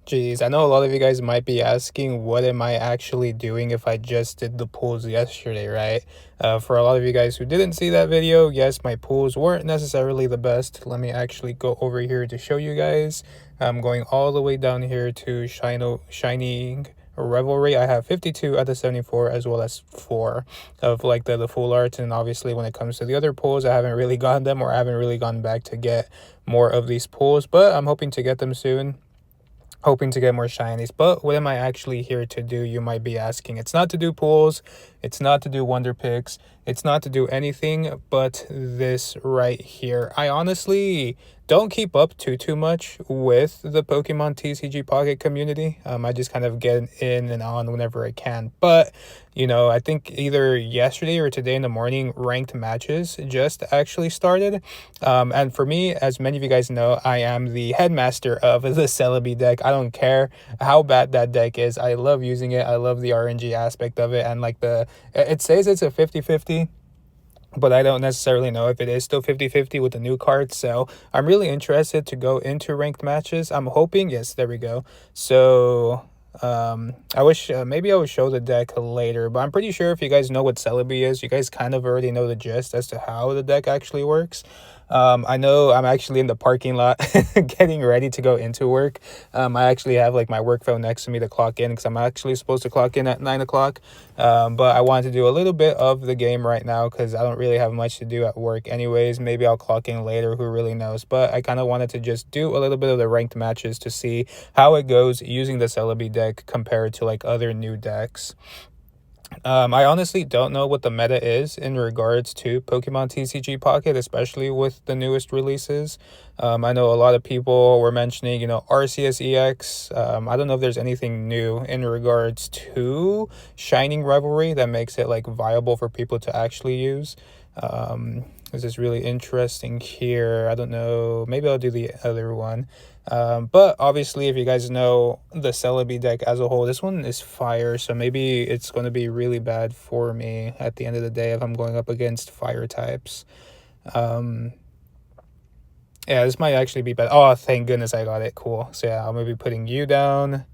Geez, I know a lot of you guys might be asking, what am I actually doing if I just did the pools yesterday, right? For a lot of you guys who didn't see that video, yes, my pools weren't necessarily the best. Let me actually go over here to show you guys. I'm going all the way down here to Shining Revelry. I have 52 out of 74 as well as 4 of like the full arts. And obviously when it comes to the other pools, I haven't really gotten them, or I haven't really gone back to get more of these pools, but I'm hoping to get them soon, hoping to get more shinies. But what am I actually here to do, you might be asking? It's not to do pulls, it's not to do wonder picks, it's not to do anything but this right here. I honestly don't keep up too much with the Pokemon TCG Pocket community. I just kind of get in and on whenever I can. But I think either yesterday or today in the morning, ranked matches just actually started. And for me, as many of you guys know, I am the headmaster of the Celebi deck. I don't care how bad that deck is. I love using it. I love the RNG aspect of it. And like it says it's a 50-50. But I don't necessarily know if it is still 50-50 with the new cards. So I'm really interested to go into ranked matches. I'm hoping, yes, there we go. So I wish maybe I would show the deck later, but I'm pretty sure if you guys know what Celebi is, you guys kind of already know the gist as to how the deck actually works. I know I'm actually in the parking lot getting ready to go into work. I actually have like my work phone next to me to clock in because I'm actually supposed to clock in at 9 o'clock. But I wanted to do a little bit of the game right now because I don't really have much to do at work anyways. Maybe I'll clock in later, who really knows. But I kind of wanted to just do a little bit of the ranked matches to see how it goes using the Celebi deck compared to like other new decks. I honestly don't know what the meta is in regards to Pokemon TCG Pocket, especially with the newest releases. I know a lot of people were mentioning, RCS EX. I don't know if there's anything new in regards to Shining Revelry that makes it like viable for people to actually use. This is really interesting here. I don't know. Maybe I'll do the other one. But obviously, if you guys know the Celebi deck as a whole, this one is fire. So maybe it's going to be really bad for me at the end of the day if I'm going up against fire types. Yeah, this might actually be bad. Oh, thank goodness I got it. Cool. So yeah, I'm going to be putting you down.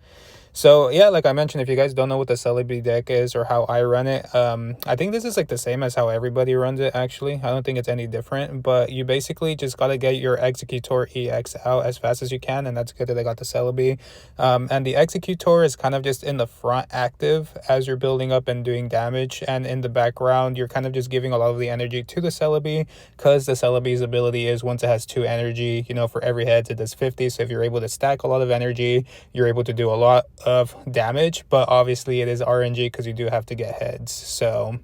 So yeah, like I mentioned, if you guys don't know what the Celebi deck is or how I run it, I think this is like the same as how everybody runs it actually. I don't think it's any different, but you basically just gotta get your Executor EX out as fast as you can, and that's good that I got the Celebi. And the Executor is kind of just in the front active as you're building up and doing damage, and in the background you're kind of just giving a lot of the energy to the Celebi, because the Celebi's ability is once it has 2 energy, for every head it does 50. So if you're able to stack a lot of energy, you're able to do a lot of damage, but obviously it is RNG because you do have to get heads. So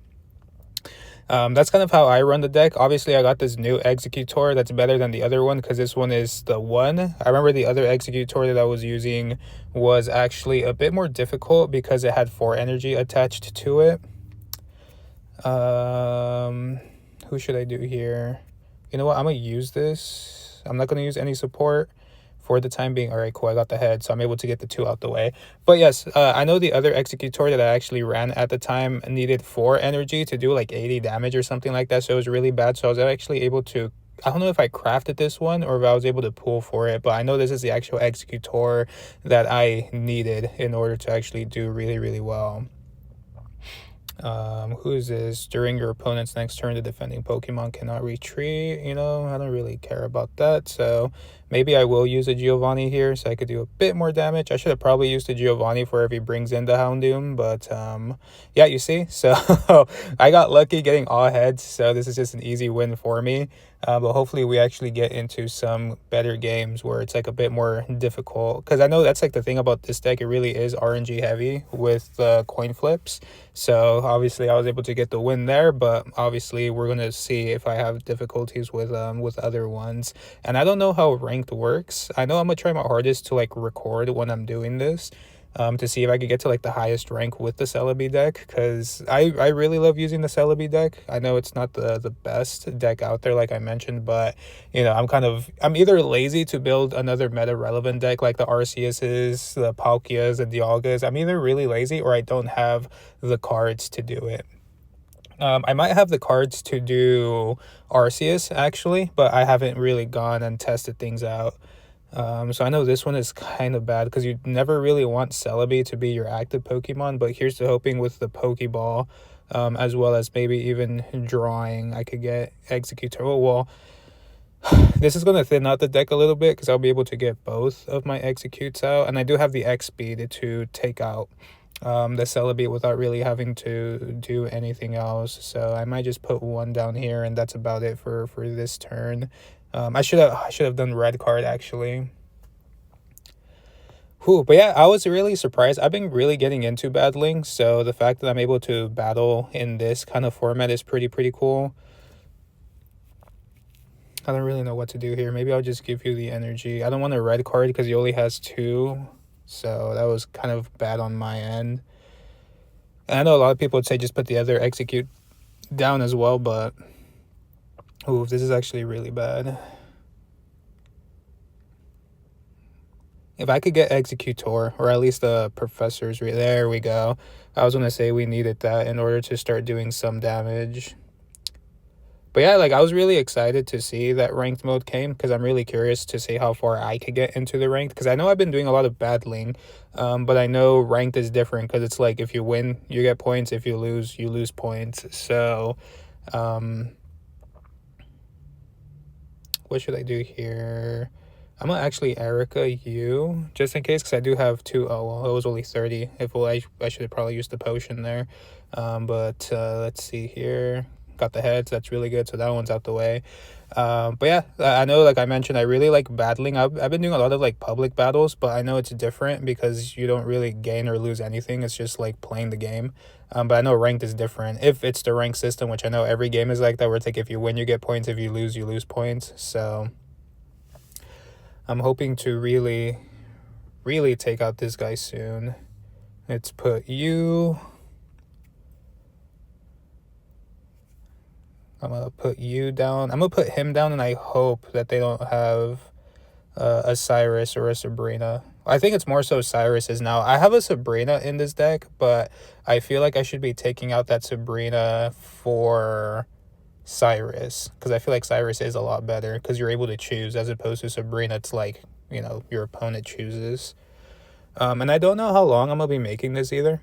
that's kind of how I run the deck. Obviously I got this new Executor that's better than the other one because this one is the one. I remember the other Executor that I was using was actually a bit more difficult because it had 4 energy attached to it. Who should I do here? You know what, I'm gonna use this. I'm not gonna use any support for the time being. All right, cool. I got the head, so I'm able to get the 2 out the way. But yes, I know the other Executor that I actually ran at the time needed 4 energy to do like 80 damage or something like that. So it was really bad. So I was actually able to, I don't know if I crafted this one or if I was able to pull for it, but I know this is the actual Executor that I needed in order to actually do really, really well. Who is this? During your opponent's next turn, the defending Pokemon cannot retreat. I don't really care about that. So maybe I will use a Giovanni here so I could do a bit more damage. I should have probably used a Giovanni for if he brings in the Houndoom, but yeah, you see? So I got lucky getting all heads, so this is just an easy win for me. But hopefully we actually get into some better games where it's like a bit more difficult, because I know that's like the thing about this deck. It really is RNG heavy with coin flips. So obviously I was able to get the win there, but obviously we're going to see if I have difficulties with other ones. And I don't know how ranked works. I know I'm going to try my hardest to like record when I'm doing this, to see if I could get to like the highest rank with the Celebi deck, because I really love using the Celebi deck. I know it's not the best deck out there like I mentioned, but I'm either lazy to build another meta relevant deck like the Arceuses, the Palkias, and Dialgas. I'm either really lazy or I don't have the cards to do it. I might have the cards to do Arceus actually, but I haven't really gone and tested things out. So I know this one is kind of bad because you never really want Celebi to be your active Pokemon, but here's to hoping with the Pokeball, as well as maybe even drawing, I could get Executor. Oh, well, this is going to thin out the deck a little bit because I'll be able to get both of my Executes out, and I do have the X speed to take out the Celebi without really having to do anything else. So I might just put one down here, and that's about it for this turn. I should have done red card actually. Whew, but yeah, I was really surprised. I've been really getting into battling, so the fact that I'm able to battle in this kind of format is pretty cool. I don't really know what to do here. Maybe I'll just give you the energy. I don't want a red card because he only has 2, so that was kind of bad on my end. And I know a lot of people would say just put the other Execute down as well, but ooh, this is actually really bad. If I could get Executor, or at least the Professor's... there we go. I was going to say we needed that in order to start doing some damage. But yeah, like, I was really excited to see that ranked mode came, because I'm really curious to see how far I could get into the ranked. Because I know I've been doing a lot of battling, but I know ranked is different, because it's like, if you win, you get points. If you lose points. So, what should I do here? I'm gonna actually Erica you just in case, because I do have 2. Oh well, it was only 30. I should have probably used the potion there. But let's see here. Got the heads. That's really good. So that one's out the way. But yeah, I know, like I mentioned, I really like battling. I've been doing a lot of like public battles, but I know it's different because you don't really gain or lose anything. It's just like playing the game. But I know ranked is different. If it's the rank system, which I know every game is like that, where it's like if you win, you get points. If you lose points. So I'm hoping to really take out this guy soon. Let's put you... I'm going to put you down. I'm going to put him down, and I hope that they don't have a Cyrus or a Sabrina. I think it's more so Cyrus's now. I have a Sabrina in this deck, but I feel like I should be taking out that Sabrina for Cyrus, because I feel like Cyrus is a lot better because you're able to choose, as opposed to Sabrina, it's like, you know, your opponent chooses. And I don't know how long I'm going to be making this either,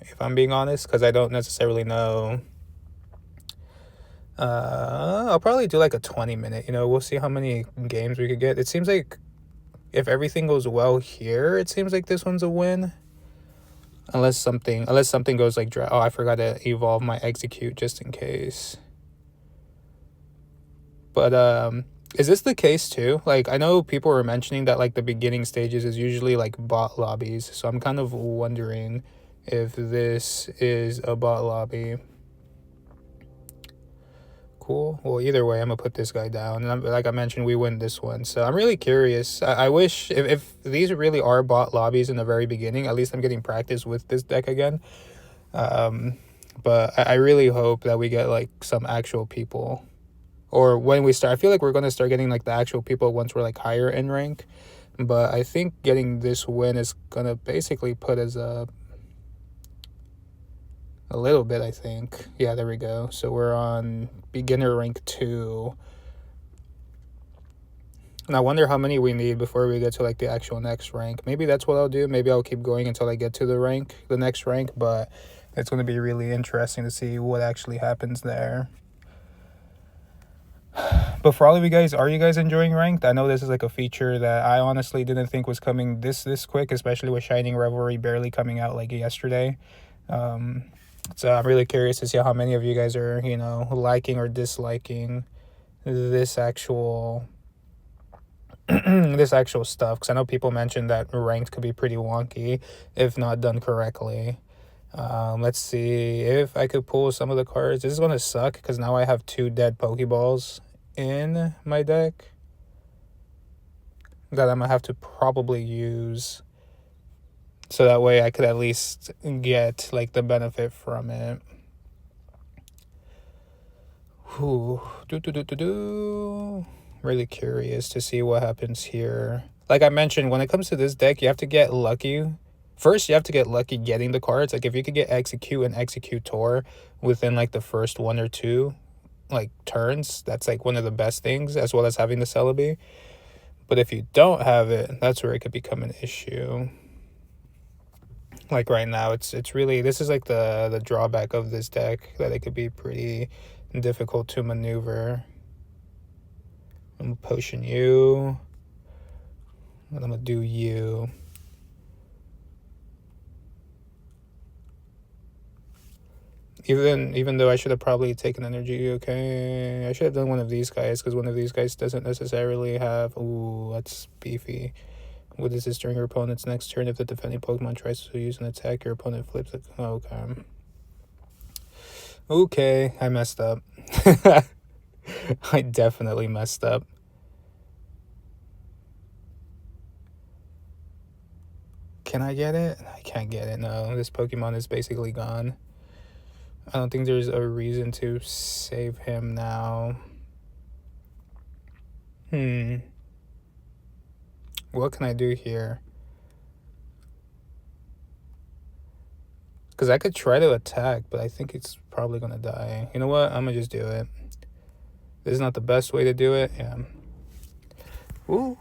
if I'm being honest, because I don't necessarily know. I'll probably do like a 20-minute, you know, we'll see how many games we could get. It seems like if everything goes well here, it seems like this one's a win. Unless something goes like oh, I forgot to evolve my Execute just in case. But is this the case too? Like, I know people were mentioning that like the beginning stages is usually like bot lobbies, so I'm kind of wondering if this is a bot lobby. Cool. Well, either way, I'm gonna put this guy down, and like I mentioned, we win this one, so I'm really curious. I wish if these really are bot lobbies in the very beginning, at least I'm getting practice with this deck again. But I really hope that we get like some actual people, or when we start, I feel like we're gonna start getting like the actual people once we're like higher in rank. But I think getting this win is gonna basically put us up a little bit, I think. Yeah, there we go. So we're on beginner rank 2. And I wonder how many we need before we get to like the actual next rank. Maybe that's what I'll do. Maybe I'll keep going until I get to the next rank. But it's going to be really interesting to see what actually happens there. But for all of you guys, are you guys enjoying ranked? I know this is like a feature that I honestly didn't think was coming this quick, especially with Shining Revelry barely coming out like yesterday. So I'm really curious to see how many of you guys are, you know, liking or disliking this actual this actual stuff, because I know people mentioned that ranked could be pretty wonky if not done correctly. Let's see if I could pull some of the cards. This is going to suck because now I have 2 dead Pokeballs in my deck that I'm going to have to probably use, so that way I could at least get like the benefit from it. Really curious to see what happens here. Like I mentioned, when it comes to this deck, you have to get lucky. First, you have to get lucky getting the cards. Like if you could get Execute and Executor within like the first 1 or 2 like turns, that's like one of the best things, as well as having the Celebi. But if you don't have it, that's where it could become an issue. Like right now, it's really, this is like the drawback of this deck, that it could be pretty difficult to maneuver. I'm gonna potion you, and I'm gonna do you. Even though I should have probably taken energy, okay? I should have done one of these guys, because one of these guys doesn't necessarily have... Ooh, that's beefy. What is this during your opponent's next turn? If the defending Pokemon tries to use an attack, your opponent flips it. Okay. Okay, I messed up. I definitely messed up. Can I get it? I can't get it, no. This Pokemon is basically gone. I don't think there's a reason to save him now. What can I do here? Because I could try to attack, but I think it's probably going to die. You know what? I'm going to just do it. This is not the best way to do it. Yeah. Ooh.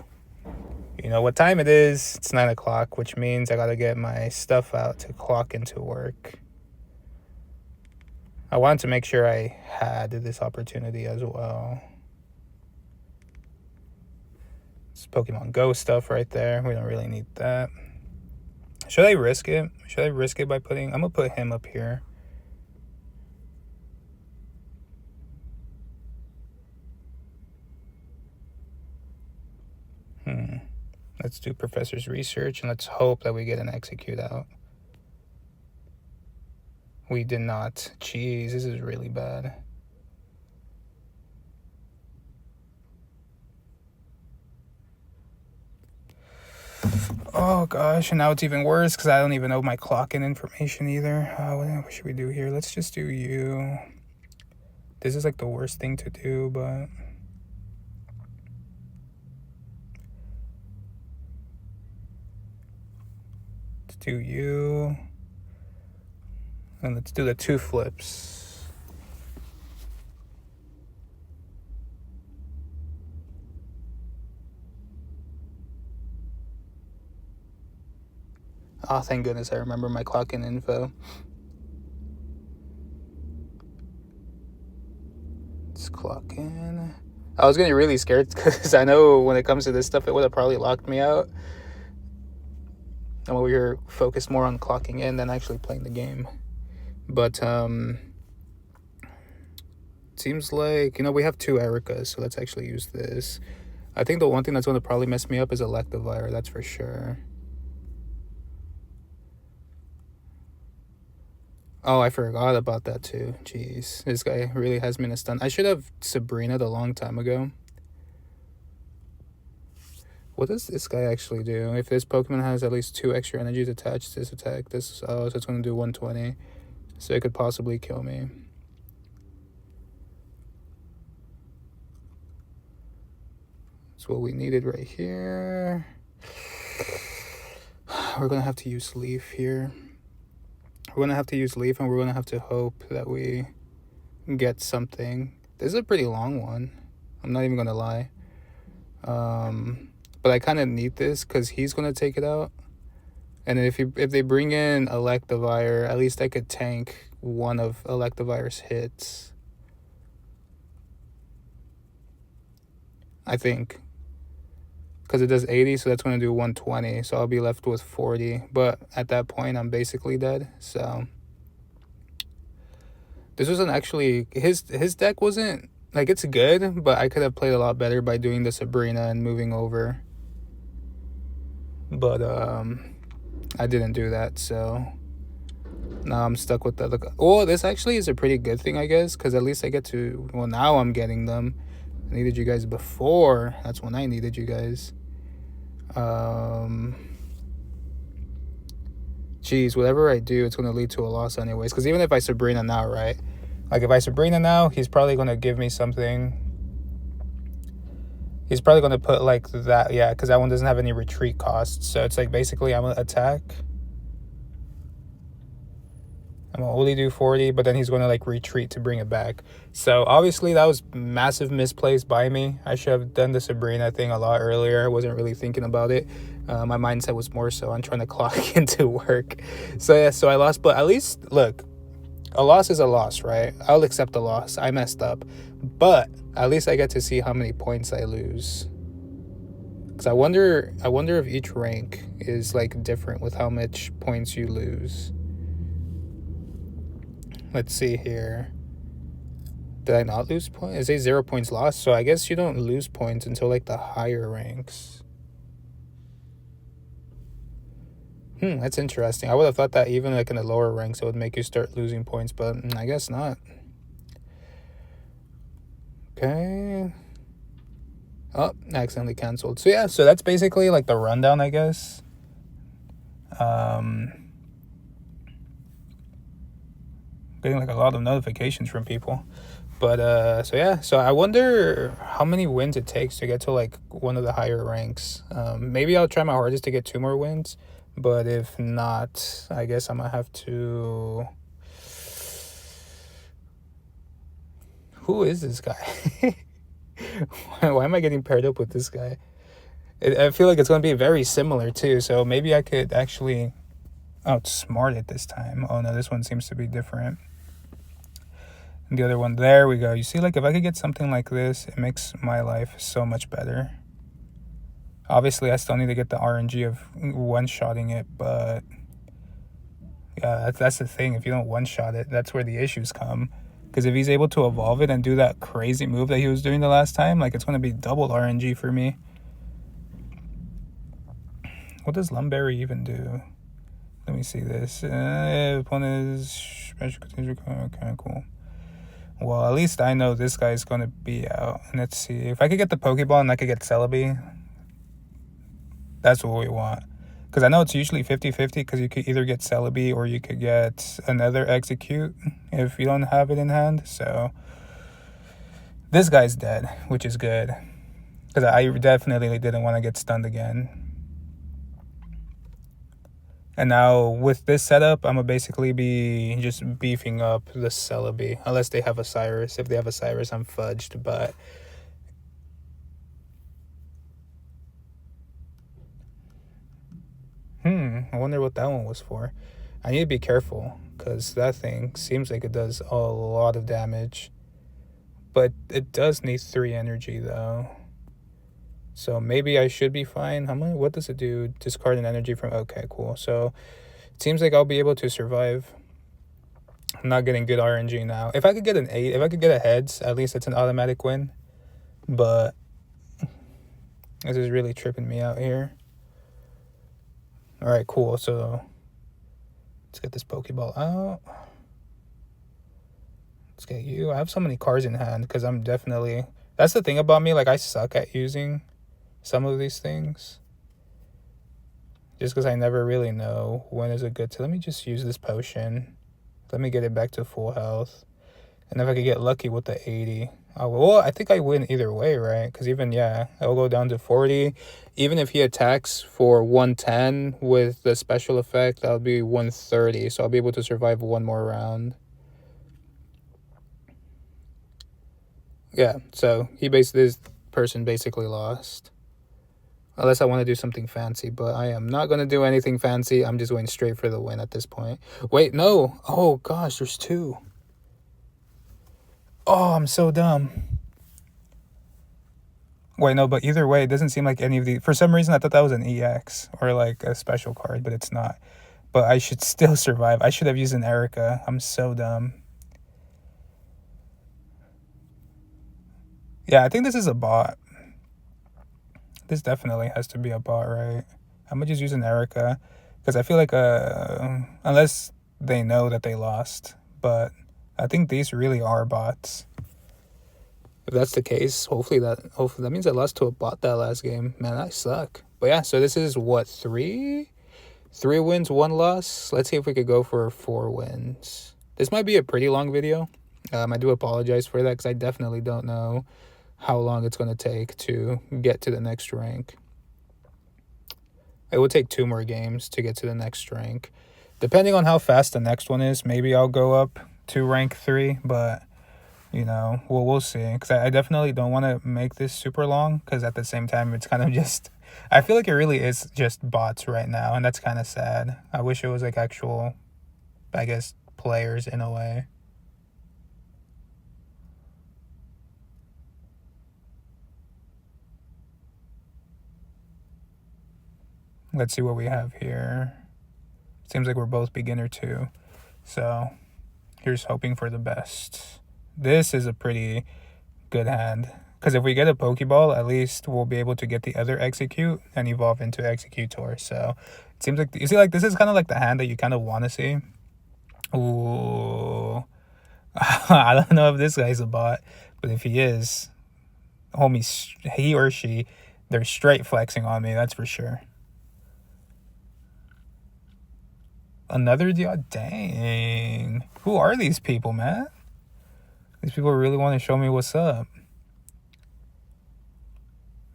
You know what time it is? It's 9 o'clock, which means I got to get my stuff out to clock into work. I wanted to make sure I had this opportunity as well. It's Pokemon Go stuff right there. We don't really need that. Should I risk it? Should I risk it by putting... I'm going to put him up here. Let's do Professor's Research, and let's hope that we get an Execute out. We did not. Jeez, this is really bad. Oh gosh, and now it's even worse because I don't even know my clock-in information either. What should we do here? Let's just do you. This is like the worst thing to do, but... Let's do you. And let's do the 2 flips. Oh, thank goodness I remember my clock-in info. Let's clock in. I was getting really scared because I know when it comes to this stuff, it would have probably locked me out. And we were focused more on clocking in than actually playing the game. But, seems like, you know, we have 2 Ericas, so let's actually use this. I think the one thing that's going to probably mess me up is Electivire, that's for sure. Oh, I forgot about that too. Jeez, this guy really has me in a stun. I should have Sabrina'd a long time ago. What does this guy actually do? If this Pokemon has at least 2 extra energies attached to this attack, this... Oh, so it's going to do 120. So it could possibly kill me. That's what we needed right here. We're going to have to use Leaf here. We're going to have to use Leaf, and we're going to have to hope that we get something. This is a pretty long one. I'm not even going to lie. But I kind of need this because he's going to take it out. And if they bring in Electivire, at least I could tank one of Electivire's hits. I think. Because it does 80, so that's going to do 120. So I'll be left with 40. But at that point, I'm basically dead. So this wasn't actually... His deck wasn't... Like, it's good, but I could have played a lot better by doing the Sabrina and moving over. But, I didn't do that, so... Now I'm stuck with the... Oh, this actually is a pretty good thing, I guess, because at least I get to... Well, now I'm getting them. I needed you guys before. That's when I needed you guys. Geez, whatever I do, it's going to lead to a loss anyways. Because even if I Sabrina now, right? Like, if I Sabrina now, he's probably going to give me something. He's probably going to put, like, that. Yeah, because that one doesn't have any retreat costs. So it's like, basically, I'm going to attack. I'm gonna only do 40, but then he's gonna like retreat to bring it back. So obviously that was massive misplaced by me. I should have done the Sabrina thing a lot earlier. I wasn't really thinking about it. My mindset was more so on trying to clock into work. So yeah, so I lost, but at least look, a loss is a loss, right? I'll accept the loss. I messed up, but at least I get to see how many points I lose. Because I wonder if each rank is like different with how much points you lose. Let's see here. Did I not lose points? It says 0 points lost, so I guess you don't lose points until like the higher ranks. That's interesting. I would have thought that even like in the lower ranks it would make you start losing points, but I guess not. Okay. Oh, accidentally canceled. So yeah, so that's basically like the rundown, I guess. Getting like a lot of notifications from people. But so yeah, so I wonder how many wins it takes to get to like one of the higher ranks. Maybe I'll try my hardest to get 2 more wins, but if not, I guess I'm gonna have to. Who is this guy? Why am I getting paired up with this guy? I feel like it's gonna be very similar too, so maybe I could actually outsmart it this time. Oh no, this one seems to be different. And the other one, there we go. You see, like if I could get something like this, it makes my life so much better. Obviously, I still need to get the RNG of one-shotting it, but yeah, that's the thing. If you don't one-shot it, that's where the issues come. Because if he's able to evolve it and do that crazy move that he was doing the last time, like it's going to be double RNG for me. What does Lumberry even do? Let me see this. Opponent is special. Okay, cool. Well, at least I know this guy's going to be out. And let's see. If I could get the Pokeball and I could get Celebi, that's what we want. Because I know it's usually 50-50 because you could either get Celebi or you could get another Execute if you don't have it in hand. So this guy's dead, which is good. Because I definitely didn't want to get stunned again. And now with this setup, I'm going to basically be just beefing up the Celebi. Unless they have a Cyrus. If they have a Cyrus, I'm fudged. But I wonder what that one was for. I need to be careful. Because that thing seems like it does a lot of damage. But it does need 3 energy though. So maybe I should be fine. What does it do? Discard an energy from... Okay, cool. So it seems like I'll be able to survive. I'm not getting good RNG now. If I could get an 8, if I could get a heads, at least it's an automatic win. But this is really tripping me out here. Alright, cool. So let's get this Pokeball out. Let's get you. I have so many cards in hand because I'm definitely... That's the thing about me. Like, I suck at using some of these things. Just because I never really know when is a good time. Let me just use this potion. Let me get it back to full health. And if I could get lucky with the 80. Well, I think I win either way, right? Because even, yeah, I'll go down to 40. Even if he attacks for 110 with the special effect, that'll be 130. So I'll be able to survive 1 more round. Yeah, so this person basically lost. Unless I want to do something fancy, but I am not going to do anything fancy. I'm just going straight for the win at this point. Wait, no. Oh, gosh, there's 2. Oh, I'm so dumb. Wait, no, but either way, it doesn't seem like any of the... For some reason, I thought that was an EX or like a special card, but it's not. But I should still survive. I should have used an Erica. I'm so dumb. Yeah, I think this is a bot. This definitely has to be a bot, right? I'm going to just use an Erica. Because I feel like, unless they know that they lost. But I think these really are bots. If that's the case, hopefully that means I lost to a bot that last game. Man, I suck. But yeah, so this is what, 3? 3 wins, 1 loss? Let's see if we could go for 4 wins. This might be a pretty long video. I do apologize for that because I definitely don't know how long it's going to take to get to the next rank. It would take 2 more games to get to the next rank. Depending on how fast the next one is, maybe I'll go up to rank 3, but you know, we'll see. Because I definitely don't want to make this super long, because at the same time, it's kind of just, I feel like it really is just bots right now, and that's kind of sad. I wish it was like actual, I guess, players in a way. Let's see what we have here. Seems like we're both beginner too. So here's hoping for the best. This is a pretty good hand. Because if we get a Pokeball, at least we'll be able to get the other Execute and evolve into Executor. So it seems like, you see, like, this is kind of like the hand that you kind of want to see. Ooh. I don't know if this guy's a bot, but if he is, homie, he or she, they're straight flexing on me, that's for sure. Another deal? Dang. Who are these people, man? These people really want to show me what's up.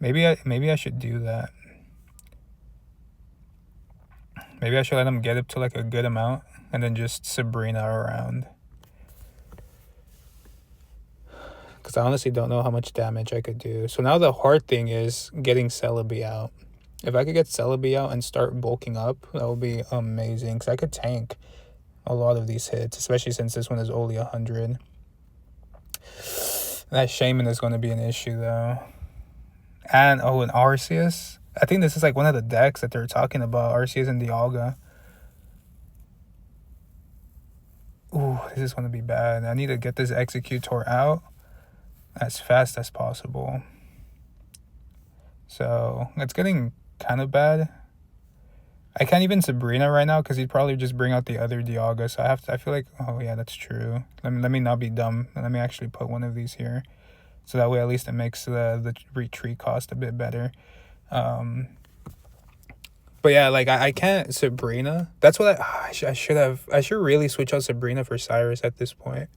Maybe I should do that. Maybe I should let them get up to like a good amount and then just Sabrina around. Because I honestly don't know how much damage I could do. So now the hard thing is getting Celebi out. If I could get Celebi out and start bulking up, that would be amazing. Because I could tank a lot of these hits, especially since this one is only 100. That Shaman is going to be an issue, though. And, an Arceus. I think this is like one of the decks that they're talking about. Arceus and Dialga. Ooh, this is going to be bad. I need to get this Executor out as fast as possible. So, it's getting kind of bad. I can't even Sabrina right now because he'd probably just bring out the other Dialga. So I feel like, oh yeah, that's true. Let me not be dumb. Let me actually put one of these here. So that way at least it makes the retreat cost a bit better. But yeah, like I can't Sabrina. That's what I should really switch out Sabrina for Cyrus at this point.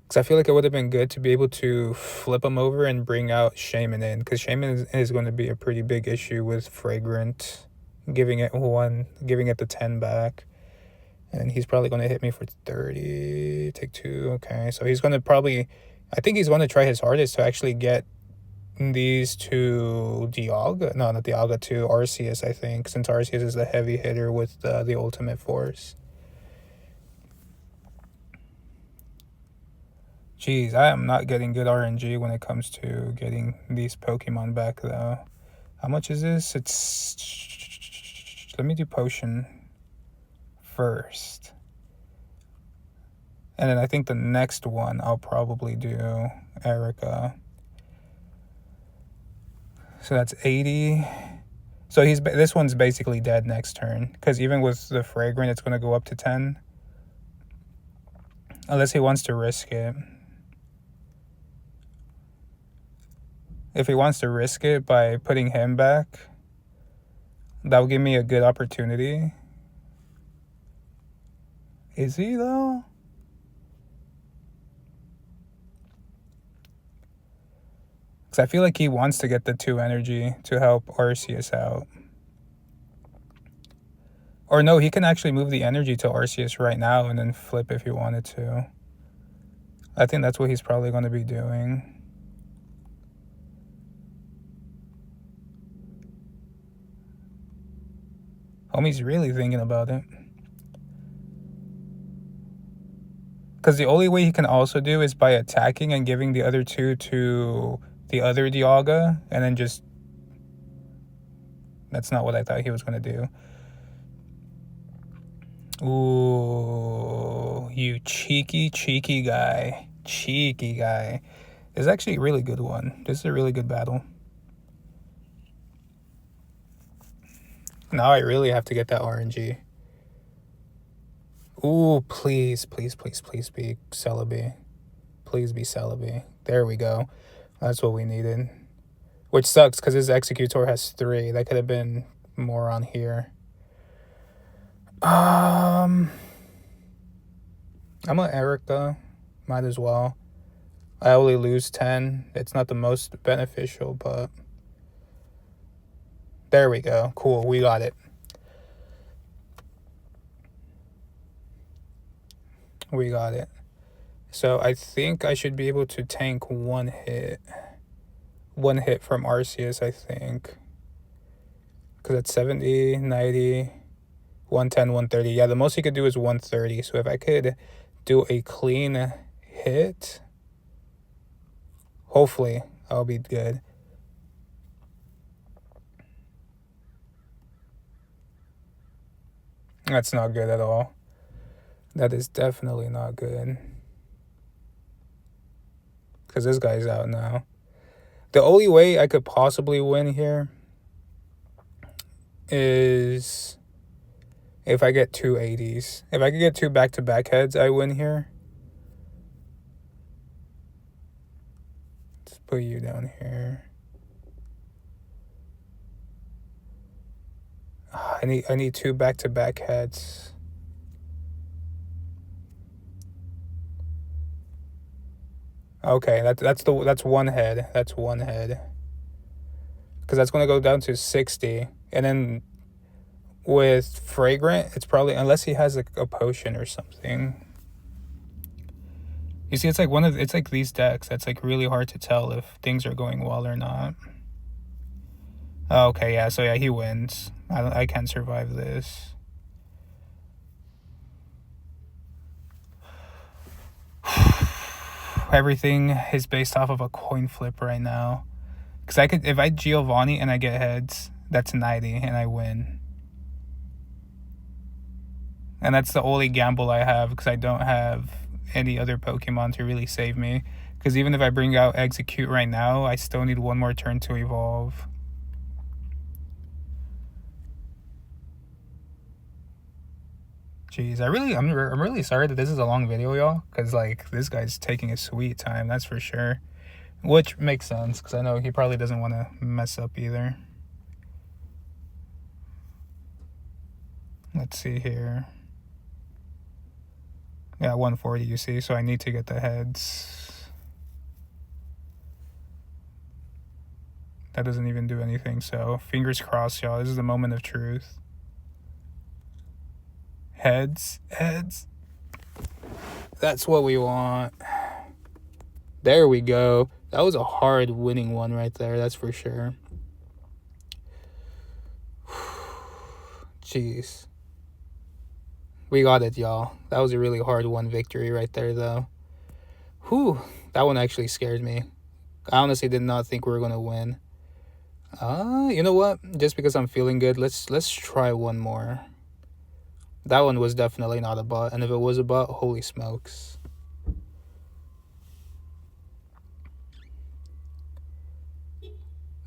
Because I feel like it would have been good to be able to flip him over and bring out Shaman in. Because Shaman is going to be a pretty big issue with Fragrant. Giving it the 10 back. And he's probably going to hit me for 30. Take 2. Okay. So he's going to probably, I think he's going to try his hardest to actually get these to Dialga. No, not Dialga, to Arceus, I think. Since Arceus is the heavy hitter with the ultimate force. Jeez, I am not getting good RNG when it comes to getting these Pokemon back, though. How much is this? Let me do Potion first. And then I think the next one I'll probably do Erica. So that's 80. So this one's basically dead next turn. Because even with the Fragrant, it's going to go up to 10. Unless he wants to risk it. If he wants to risk it by putting him back, that will give me a good opportunity. Is he, though? Because I feel like he wants to get the 2 energy to help Arceus out. Or no, he can actually move the energy to Arceus right now and then flip if he wanted to. I think that's what he's probably going to be doing. Homie's really thinking about it. Because the only way he can also do is by attacking and giving the other 2 to the other Dialga. And then just... That's not what I thought he was going to do. Ooh, you cheeky guy. Cheeky guy. This is actually a really good one. This is a really good battle. Now I really have to get that RNG. Ooh, please be Celebi. Please be Celebi. There we go. That's what we needed. Which sucks because his Executor has 3. That could have been more on here. I'm an Erica. Might as well. I only lose 10. It's not the most beneficial, but... There we go. Cool, we got it. We got it. So I think I should be able to tank one hit. One hit from Arceus, I think. Because it's 70, 90, 110, 130. Yeah, the most you could do is 130. So if I could do a clean hit, hopefully I'll be good. That's not good at all. That is definitely not good. Because this guy's out now. The only way I could possibly win here is if I get two 80s. If I could get two back-to-back heads, I win here. Let's put you down here. I need two back-to-back heads. Okay, that's one head. That's one head. Because that's gonna go down to 60, and then with Fragrant, it's probably, unless he has a potion or something. You see, it's like it's like these decks. That's like really hard to tell if things are going well or not. Oh, okay, yeah. So yeah, he wins. I can't survive this. Everything is based off of a coin flip right now. Because I could, if I Giovanni and I get heads, that's 90 and I win. And that's the only gamble I have because I don't have any other Pokemon to really save me. Because even if I bring out Execute right now, I still need one more turn to evolve. Jeez, I'm really sorry that this is a long video, y'all. Because, like, this guy's taking his sweet time, that's for sure. Which makes sense, because I know he probably doesn't want to mess up either. Let's see here. Yeah, 140, you see, so I need to get the heads. That doesn't even do anything, so fingers crossed, y'all. This is the moment of truth. Heads. That's what we want. There we go. That was a hard winning one right there, that's for sure. Jeez. We got it, y'all. That was a really hard won victory right there, though. Whew. That one actually scared me. I honestly did not think we were going to win. You know what? Just because I'm feeling good, let's try one more. That one was definitely not a bot, and if it was a bot, holy smokes.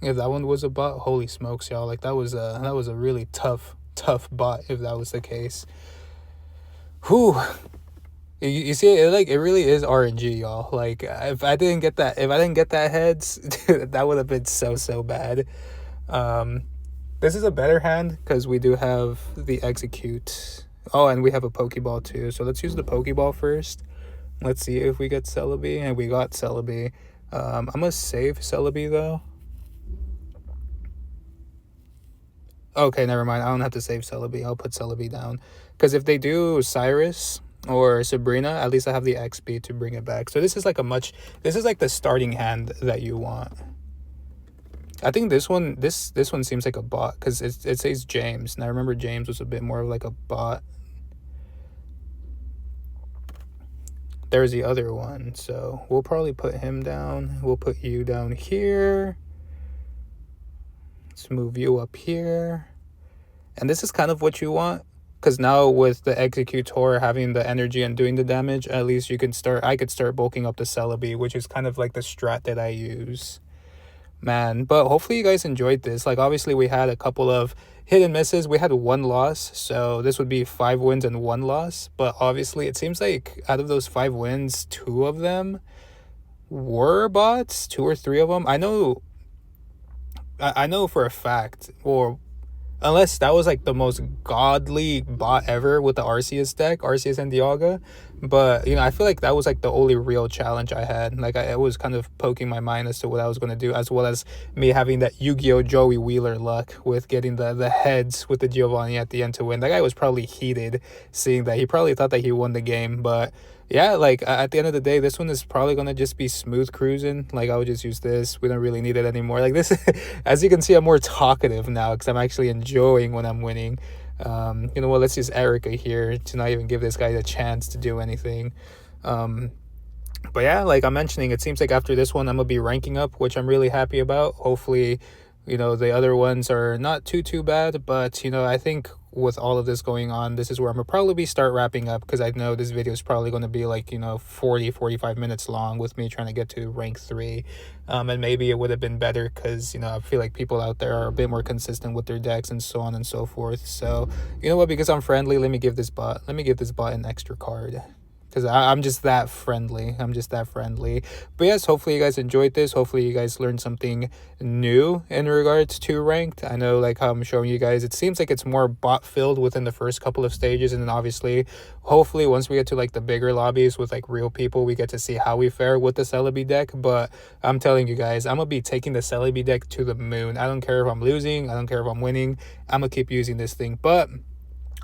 If that one was a bot, holy smokes, y'all. Like, that was a really tough bot if that was the case. Whew. You see, it really is RNG, y'all. Like, if I didn't get that heads, that would have been so bad. This is a better hand because we do have the Execute. Oh, and we have a Pokeball too. So let's use the Pokeball first. Let's see if we get Celebi, and we got Celebi. I'm gonna save Celebi though. Okay, never mind. I don't have to save Celebi. I'll put Celebi down. Because if they do Cyrus or Sabrina, at least I have the XP to bring it back. So this is like the starting hand that you want. I think this one seems like a bot because it says James. And I remember James was a bit more of like a bot. There's the other one. So we'll probably put him down. We'll put you down here. Let's move you up here. And this is kind of what you want. Because now with the Executor having the energy and doing the damage, at least I could start bulking up the Celebi, which is kind of like the strat that I use. Man, but hopefully you guys enjoyed this. Like, obviously we had a couple of hit and misses. We had one loss, so this would be 5 wins and 1 loss. But obviously it seems like out of those 5 wins, 2 of them were bots, 2 or 3 of them. I know for a fact, or unless that was like the most godly bot ever with the Arceus deck, Arceus and Dialga, But, you know, I feel like that was like the only real challenge I had. Like I was kind of poking my mind as to what I was going to do, as well as me having that Yu-Gi-Oh! Joey Wheeler luck with getting the heads with the Giovanni at the end to win. That guy was probably heated seeing that. He probably thought that he won the game. But yeah, like at the end of the day, this one is probably going to just be smooth cruising. Like I would just use this. We don't really need it anymore. Like this, as you can see, I'm more talkative now because I'm actually enjoying when I'm winning. You know what, let's use Erica here to not even give this guy a chance to do anything. But yeah, like I'm mentioning, it seems like after this one I'm gonna be ranking up, which I'm really happy about. Hopefully, you know, the other ones are not too bad, but you know, I think with all of this going on, this is where I'm gonna probably start wrapping up, because I know this video is probably going to be like, you know, 45 minutes long with me trying to get to rank 3. And maybe it would have been better because, you know, I feel like people out there are a bit more consistent with their decks and so on and so forth. So you know what, because I'm friendly, let me give this bot an extra card, because I'm just that friendly. But yes, hopefully you guys enjoyed this. Hopefully you guys learned something new in regards to ranked. I know, like how I'm showing you guys, it seems like it's more bot filled within the first couple of stages, and then obviously hopefully once we get to like the bigger lobbies with like real people, we get to see how we fare with the Celebi deck. But I'm telling you guys, I'm gonna be taking the Celebi deck to the moon. I don't care if I'm losing, I don't care if I'm winning, I'm gonna keep using this thing. But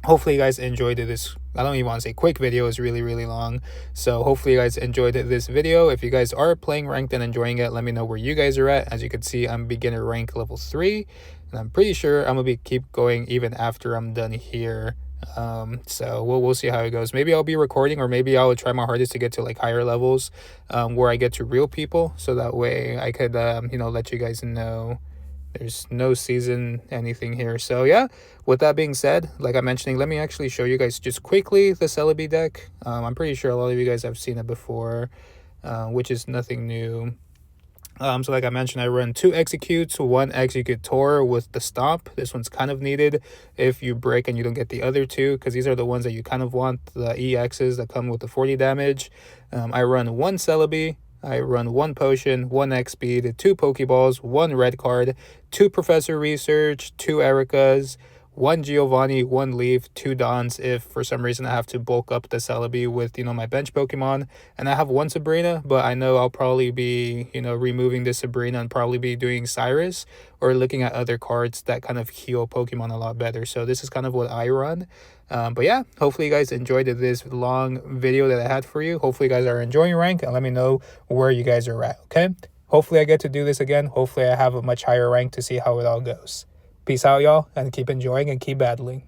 hopefully you guys enjoyed this. I don't even want to say quick video, is really long. So hopefully you guys enjoyed this video. If you guys are playing ranked and enjoying it, let me know where you guys are at. As you can see, I'm beginner rank level 3, and I'm pretty sure I'm gonna keep going even after I'm done here. So we'll see how it goes. Maybe I'll be recording, or maybe I'll try my hardest to get to like higher levels, where I get to real people, so that way I could you know, let you guys know. There's no season anything here. So yeah, with that being said, like I'm mentioning, let me actually show you guys just quickly the Celebi deck. I'm pretty sure a lot of you guys have seen it before, which is nothing new. So like I mentioned, I run 2 executes, 1 executor with the stomp. This one's kind of needed if you break and you don't get the other 2, because these are the ones that you kind of want, the EXs that come with the 40 damage. I run 1 Celebi, I run 1 potion, 1 X speed, 2 Pokeballs, 1 red card, 2 Professor Research, 2 Ericas, 1 Giovanni, 1 Leaf, 2 Dons if for some reason I have to bulk up the Celebi with, you know, my bench Pokemon. And I have 1 Sabrina, but I know I'll probably be, you know, removing this Sabrina and probably be doing Cyrus, or looking at other cards that kind of heal Pokemon a lot better. So this is kind of what I run. But yeah, hopefully you guys enjoyed this long video that I had for you. Hopefully you guys are enjoying rank, and let me know where you guys are at, okay? Hopefully I get to do this again. Hopefully I have a much higher rank to see how it all goes. Peace out, y'all, and keep enjoying and keep battling.